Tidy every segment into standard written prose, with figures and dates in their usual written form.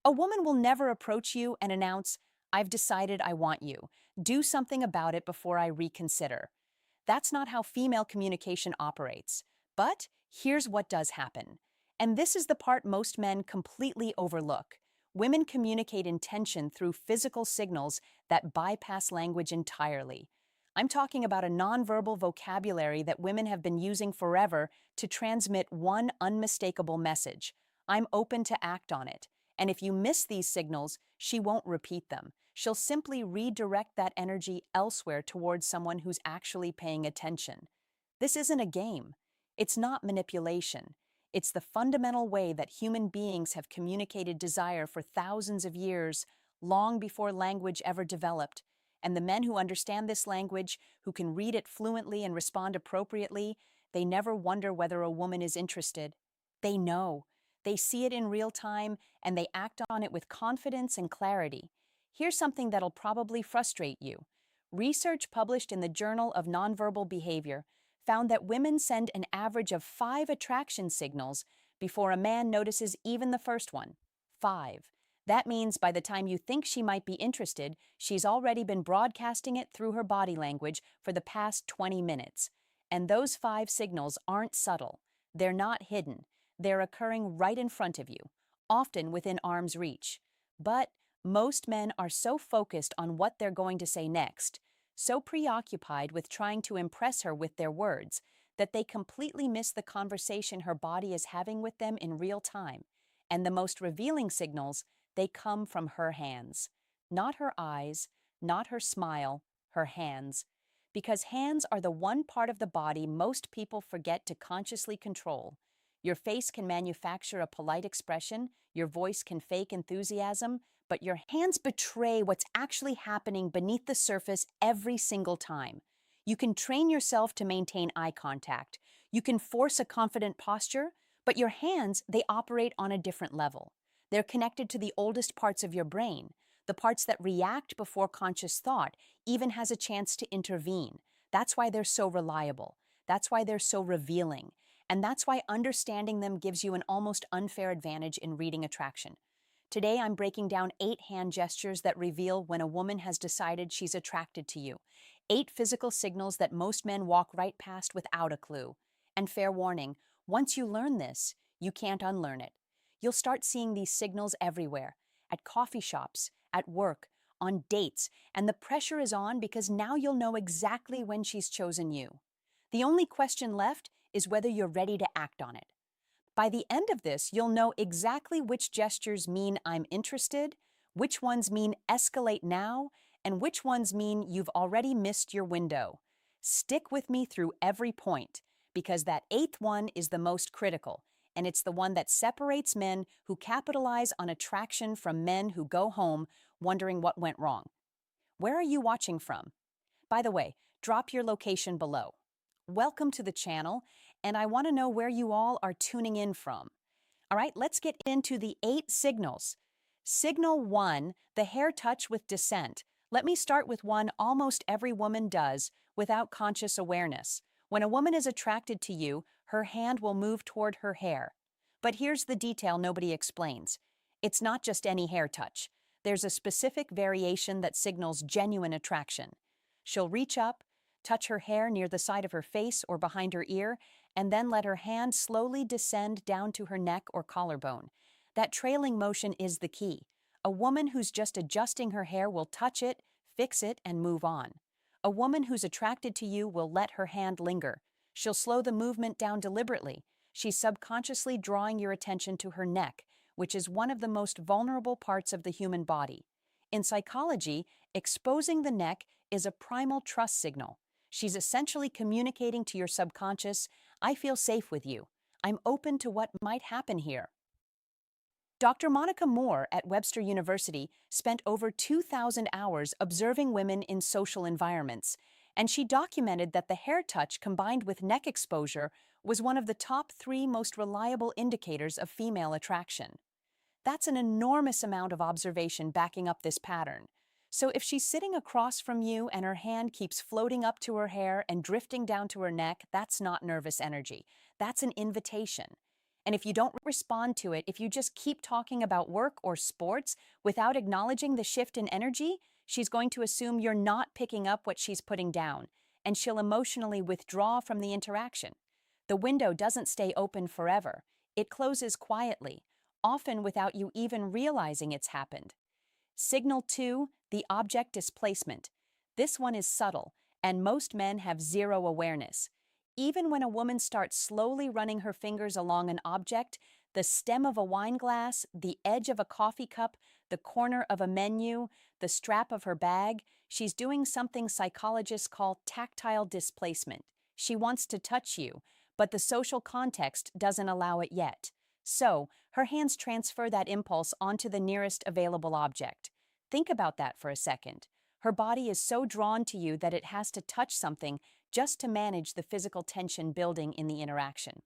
A woman will never approach you and announce, "I've decided I want you. Do something about it before I reconsider." That's not how female communication operates. But here's what does happen. And this is the part most men completely overlook. Women communicate intention through physical signals that bypass language entirely. I'm talking about a nonverbal vocabulary that women have been using forever to transmit one unmistakable message. I'm open to act on it. And if you miss these signals, she won't repeat them. She'll simply redirect that energy elsewhere towards someone who's actually paying attention. This isn't a game. It's not manipulation. It's the fundamental way that human beings have communicated desire for thousands of years, long before language ever developed. And the men who understand this language, who can read it fluently and respond appropriately, they never wonder whether a woman is interested. They know. They see it in real time, and they act on it with confidence and clarity. Here's something that'll probably frustrate you. Research published in the Journal of Nonverbal Behavior found that women send an average of 5 attraction signals before a man notices even the first one. 5. That means by the time you think she might be interested, she's already been broadcasting it through her body language for the past 20 minutes. And those 5 signals aren't subtle. They're not hidden. They're occurring right in front of you, often within arm's reach. But most men are so focused on what they're going to say next, so preoccupied with trying to impress her with their words, that they completely miss the conversation her body is having with them in real time. And the most revealing signals, they come from her hands. Not her eyes, not her smile, her hands. Because hands are the one part of the body most people forget to consciously control. Your face can manufacture a polite expression, your voice can fake enthusiasm, but your hands betray what's actually happening beneath the surface every single time. You can train yourself to maintain eye contact. You can force a confident posture, but your hands, they operate on a different level. They're connected to the oldest parts of your brain, the parts that react before conscious thought even has a chance to intervene. That's why they're so reliable. That's why they're so revealing. And that's why understanding them gives you an almost unfair advantage in reading attraction. Today, I'm breaking down 8 hand gestures that reveal when a woman has decided she's attracted to you. 8 physical signals that most men walk right past without a clue. And fair warning, once you learn this, you can't unlearn it. You'll start seeing these signals everywhere, at coffee shops, at work, on dates, and the pressure is on because now you'll know exactly when she's chosen you. The only question left is whether you're ready to act on it. By the end of this, you'll know exactly which gestures mean "I'm interested," which ones mean "escalate now," and which ones mean you've already missed your window. Stick with me through every point, because that 8th one is the most critical, and it's the one that separates men who capitalize on attraction from men who go home wondering what went wrong. Where are you watching from? By the way, drop your location below. Welcome to the channel, and I want to know where you all are tuning in from. All right, let's get into the 8 signals. Signal 1, the hair touch with dissent. Let me start with one almost every woman does without conscious awareness. When a woman is attracted to you, her hand will move toward her hair. But here's the detail nobody explains. It's not just any hair touch. There's a specific variation that signals genuine attraction. She'll reach up, touch her hair near the side of her face or behind her ear, and then let her hand slowly descend down to her neck or collarbone. That trailing motion is the key. A woman who's just adjusting her hair will touch it, fix it, and move on. A woman who's attracted to you will let her hand linger. She'll slow the movement down deliberately. She's subconsciously drawing your attention to her neck, which is one of the most vulnerable parts of the human body. In psychology, exposing the neck is a primal trust signal. She's essentially communicating to your subconscious, "I feel safe with you. I'm open to what might happen here." Dr. Monica Moore at Webster University spent over 2,000 hours observing women in social environments, and she documented that the hair touch combined with neck exposure was one of the top 3 most reliable indicators of female attraction. That's an enormous amount of observation backing up this pattern. So if she's sitting across from you and her hand keeps floating up to her hair and drifting down to her neck, that's not nervous energy. That's an invitation. And if you don't respond to it, if you just keep talking about work or sports without acknowledging the shift in energy, she's going to assume you're not picking up what she's putting down, and she'll emotionally withdraw from the interaction. The window doesn't stay open forever. It closes quietly, often without you even realizing it's happened. Signal 2, the object displacement. This one is subtle, and most men have zero awareness. Even when a woman starts slowly running her fingers along an object, the stem of a wine glass, the edge of a coffee cup, the corner of a menu, the strap of her bag, she's doing something psychologists call tactile displacement. She wants to touch you, but the social context doesn't allow it yet. So, her hands transfer that impulse onto the nearest available object. Think about that for a second. Her body is so drawn to you that it has to touch something just to manage the physical tension building in the interaction.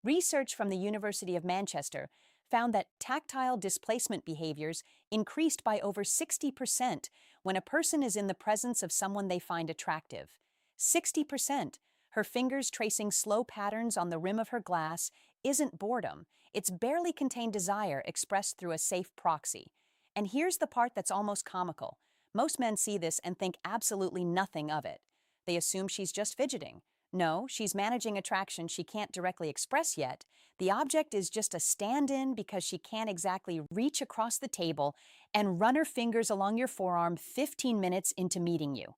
Research from the University of Manchester found that tactile displacement behaviors increased by over 60% when a person is in the presence of someone they find attractive. 60%. Her fingers tracing slow patterns on the rim of her glass isn't boredom, it's barely contained desire expressed through a safe proxy. And here's the part that's almost comical. Most men see this and think absolutely nothing of it. They assume she's just fidgeting. No, she's managing attraction she can't directly express yet. The object is just a stand-in because she can't exactly reach across the table and run her fingers along your forearm 15 minutes into meeting you.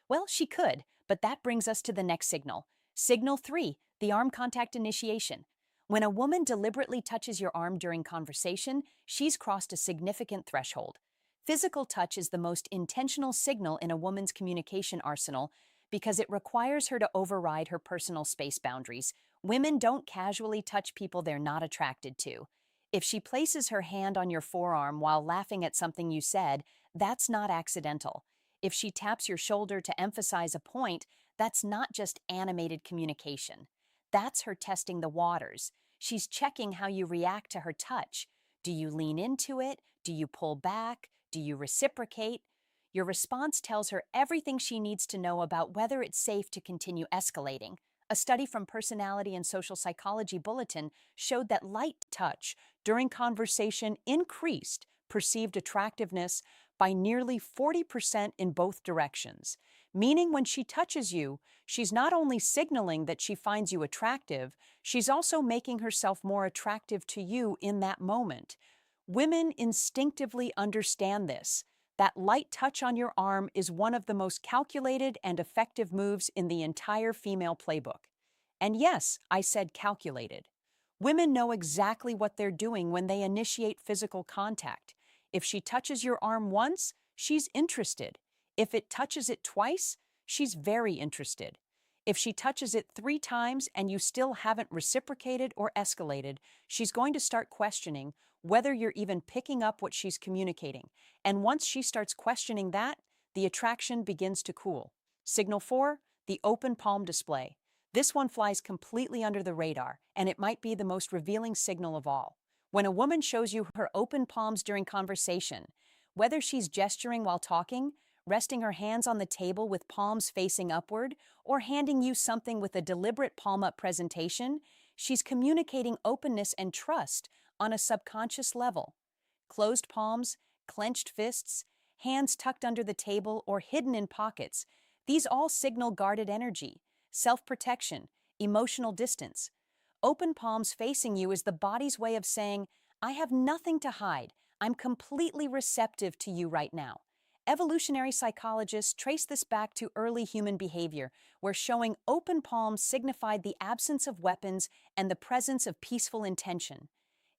Well, she could, but that brings us to the next signal. Signal 3, the arm contact initiation. When a woman deliberately touches your arm during conversation, she's crossed a significant threshold. Physical touch is the most intentional signal in a woman's communication arsenal because it requires her to override her personal space boundaries. Women don't casually touch people they're not attracted to. If she places her hand on your forearm while laughing at something you said, that's not accidental. If she taps your shoulder to emphasize a point, that's not just animated communication. That's her testing the waters. She's checking how you react to her touch. Do you lean into it? Do you pull back? Do you reciprocate? Your response tells her everything she needs to know about whether it's safe to continue escalating. A study from Personality and Social Psychology Bulletin showed that light touch during conversation increased perceived attractiveness by nearly 40% in both directions. Meaning when she touches you, she's not only signaling that she finds you attractive, she's also making herself more attractive to you in that moment. Women instinctively understand this. That light touch on your arm is one of the most calculated and effective moves in the entire female playbook. And yes, I said calculated. Women know exactly what they're doing when they initiate physical contact. If she touches your arm once, she's interested. If it touches it twice, she's very interested. If she touches it 3 times and you still haven't reciprocated or escalated, she's going to start questioning whether you're even picking up what she's communicating. And once she starts questioning that, the attraction begins to cool. Signal 4, the open palm display. This one flies completely under the radar, and it might be the most revealing signal of all. When a woman shows you her open palms during conversation, whether she's gesturing while talking, resting her hands on the table with palms facing upward, or handing you something with a deliberate palm-up presentation, she's communicating openness and trust on a subconscious level. Closed palms, clenched fists, hands tucked under the table or hidden in pockets, these all signal guarded energy, self-protection, emotional distance. Open palms facing you is the body's way of saying, I have nothing to hide. I'm completely receptive to you right now. Evolutionary psychologists trace this back to early human behavior, where showing open palms signified the absence of weapons and the presence of peaceful intention.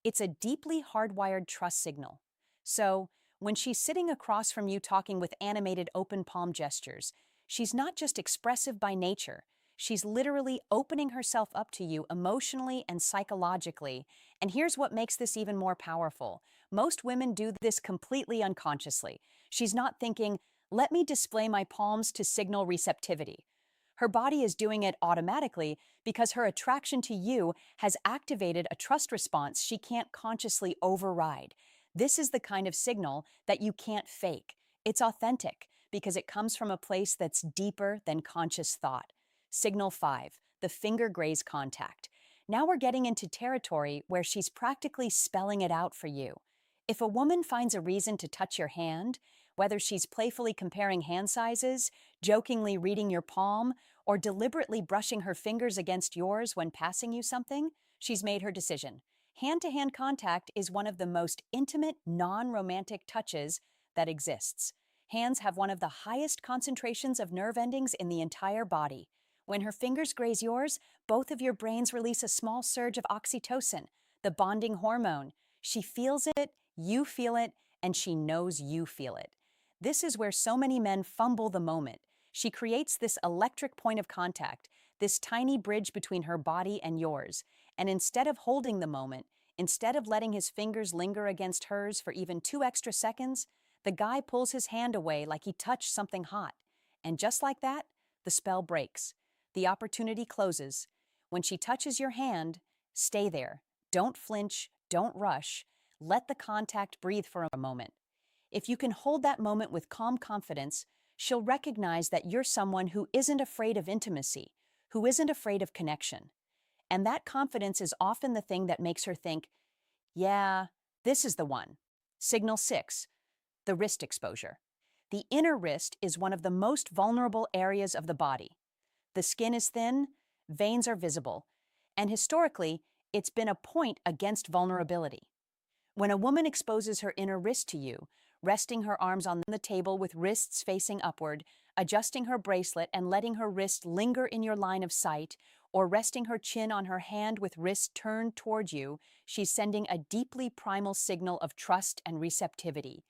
It's a deeply hardwired trust signal. So, when she's sitting across from you talking with animated open palm gestures, she's not just expressive by nature, she's literally opening herself up to you emotionally and psychologically. And here's what makes this even more powerful. Most women do this completely unconsciously. She's not thinking, let me display my palms to signal receptivity. Her body is doing it automatically because her attraction to you has activated a trust response she can't consciously override. This is the kind of signal that you can't fake. It's authentic because it comes from a place that's deeper than conscious thought. Signal 5, the finger graze contact. Now we're getting into territory where she's practically spelling it out for you. If a woman finds a reason to touch your hand, whether she's playfully comparing hand sizes, jokingly reading your palm, or deliberately brushing her fingers against yours when passing you something, she's made her decision. Hand-to-hand contact is one of the most intimate, non-romantic touches that exists. Hands have one of the highest concentrations of nerve endings in the entire body. When her fingers graze yours, both of your brains release a small surge of oxytocin, the bonding hormone. She feels it, you feel it, and she knows you feel it. This is where so many men fumble the moment. She creates this electric point of contact, this tiny bridge between her body and yours. And instead of holding the moment, instead of letting his fingers linger against hers for even 2 extra seconds, the guy pulls his hand away like he touched something hot. And just like that, the spell breaks. The opportunity closes. When she touches your hand, stay there. Don't flinch, don't rush. Let the contact breathe for a moment. If you can hold that moment with calm confidence, she'll recognize that you're someone who isn't afraid of intimacy, who isn't afraid of connection. And that confidence is often the thing that makes her think, yeah, this is the one. Signal 6, the wrist exposure. The inner wrist is one of the most vulnerable areas of the body. The skin is thin, veins are visible, and historically, it's been a point against vulnerability. When a woman exposes her inner wrist to you, resting her arms on the table with wrists facing upward, adjusting her bracelet and letting her wrist linger in your line of sight, or resting her chin on her hand with wrist turned toward you, she's sending a deeply primal signal of trust and receptivity.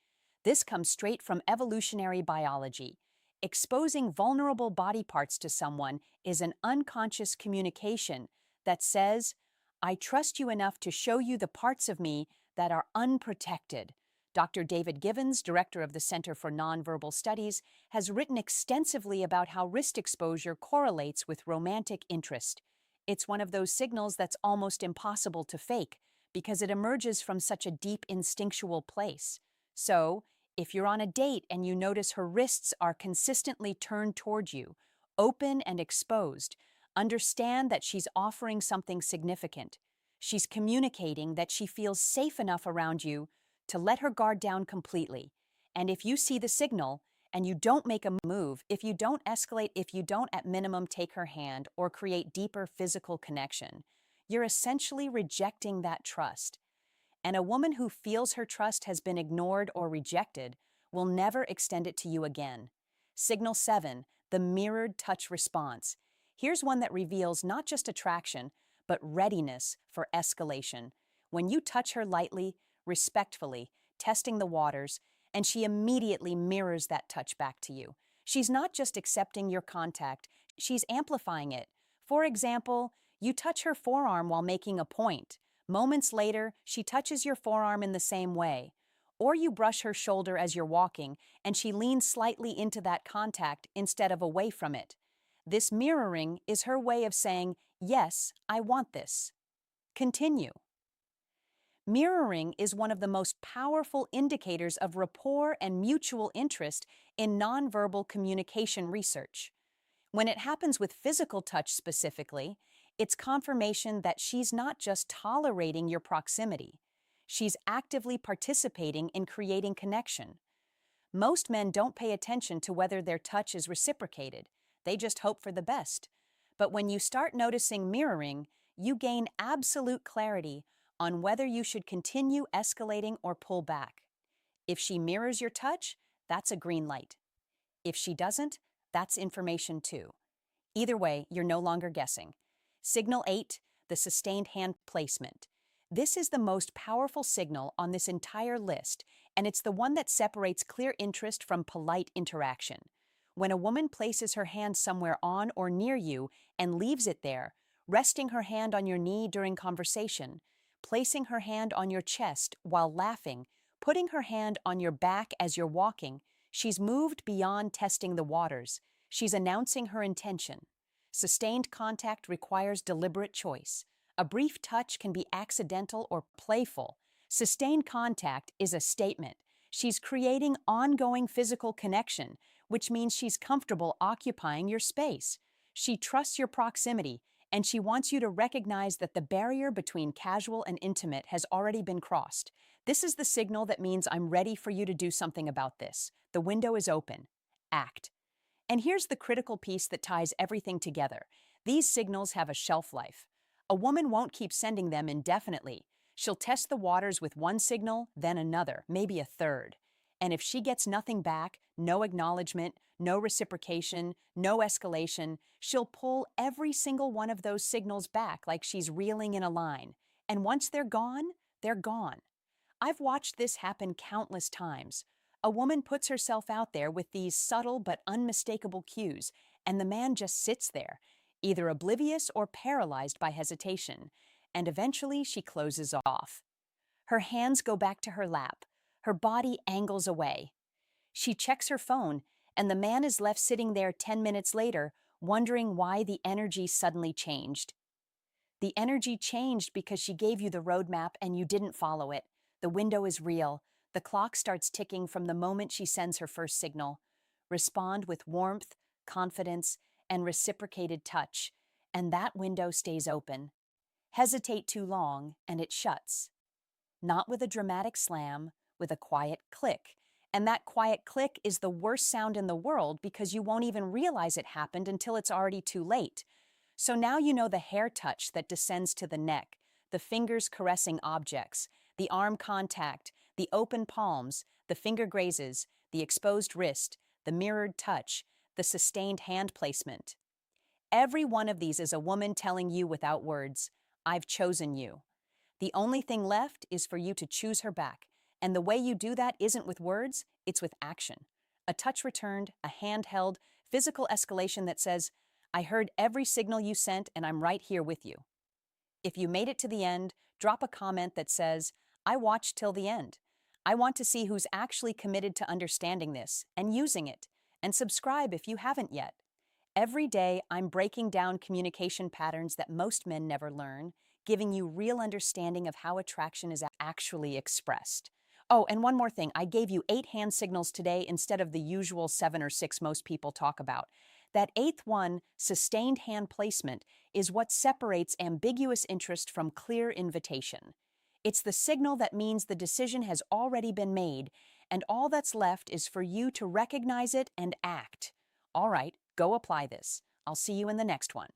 This comes straight from evolutionary biology. Exposing vulnerable body parts to someone is an unconscious communication that says, I trust you enough to show you the parts of me that are unprotected. Dr. David Givens, director of the Center for Nonverbal Studies, has written extensively about how wrist exposure correlates with romantic interest. It's one of those signals that's almost impossible to fake because it emerges from such a deep instinctual place. So, if you're on a date and you notice her wrists are consistently turned toward you, open and exposed, understand that she's offering something significant. She's communicating that she feels safe enough around you to let her guard down completely. And if you see the signal and you don't make a move, if you don't escalate, if you don't at minimum take her hand or create deeper physical connection, you're essentially rejecting that trust. And a woman who feels her trust has been ignored or rejected will never extend it to you again. Signal 7, the mirrored touch response. Here's one that reveals not just attraction, but readiness for escalation. When you touch her lightly, respectfully, testing the waters, and she immediately mirrors that touch back to you. She's not just accepting your contact, she's amplifying it. For example, you touch her forearm while making a point. Moments later, she touches your forearm in the same way. Or you brush her shoulder as you're walking, and she leans slightly into that contact instead of away from it. This mirroring is her way of saying, yes, I want this. Continue. Mirroring is one of the most powerful indicators of rapport and mutual interest in nonverbal communication research. When it happens with physical touch specifically, it's confirmation that she's not just tolerating your proximity. She's actively participating in creating connection. Most men don't pay attention to whether their touch is reciprocated. They just hope for the best. But when you start noticing mirroring, you gain absolute clarity on whether you should continue escalating or pull back. If she mirrors your touch, that's a green light. If she doesn't, that's information too. Either way, you're no longer guessing. Signal 8, the sustained hand placement. This is the most powerful signal on this entire list, and it's the one that separates clear interest from polite interaction. When a woman places her hand somewhere on or near you and leaves it there, resting her hand on your knee during conversation, placing her hand on your chest while laughing, putting her hand on your back as you're walking, she's moved beyond testing the waters. She's announcing her intention. Sustained contact requires deliberate choice. A brief touch can be accidental or playful. Sustained contact is a statement. She's creating ongoing physical connection, which means she's comfortable occupying your space. She trusts your proximity, and she wants you to recognize that the barrier between casual and intimate has already been crossed. This is the signal that means I'm ready for you to do something about this. The window is open. Act. And here's the critical piece that ties everything together. These signals have a shelf life. A woman won't keep sending them indefinitely. She'll test the waters with one signal, then another, maybe a third. And if she gets nothing back, no acknowledgement, no reciprocation, no escalation, she'll pull every single one of those signals back like she's reeling in a line. And once they're gone, they're gone. I've watched this happen countless times. A woman puts herself out there with these subtle but unmistakable cues, and the man just sits there, either oblivious or paralyzed by hesitation, and eventually she closes off. Her hands go back to her lap. Her body angles away. She checks her phone, and the man is left sitting there 10 minutes later, wondering why the energy suddenly changed. The energy changed because she gave you the roadmap and you didn't follow it. The window is real. The clock starts ticking from the moment she sends her first signal. Respond with warmth, confidence, and reciprocated touch, and that window stays open. Hesitate too long, and it shuts. Not with a dramatic slam, with a quiet click. And that quiet click is the worst sound in the world because you won't even realize it happened until it's already too late. So now you know the hair touch that descends to the neck, the fingers caressing objects, the arm contact, the open palms, the finger grazes, the exposed wrist, the mirrored touch, the sustained hand placement. Every one of these is a woman telling you without words, I've chosen you. The only thing left is for you to choose her back. And the way you do that isn't with words, it's with action. A touch returned, a hand held, physical escalation that says, I heard every signal you sent and I'm right here with you. If you made it to the end, drop a comment that says, I watched till the end. I want to see who's actually committed to understanding this and using it. And subscribe if you haven't yet. Every day, I'm breaking down communication patterns that most men never learn, giving you real understanding of how attraction is actually expressed. Oh, and one more thing. I gave you 8 hand signals today instead of the usual 7 or 6 most people talk about. That 8th one, sustained hand placement, is what separates ambiguous interest from clear invitation. It's the signal that means the decision has already been made, and all that's left is for you to recognize it and act. All right, go apply this. I'll see you in the next one.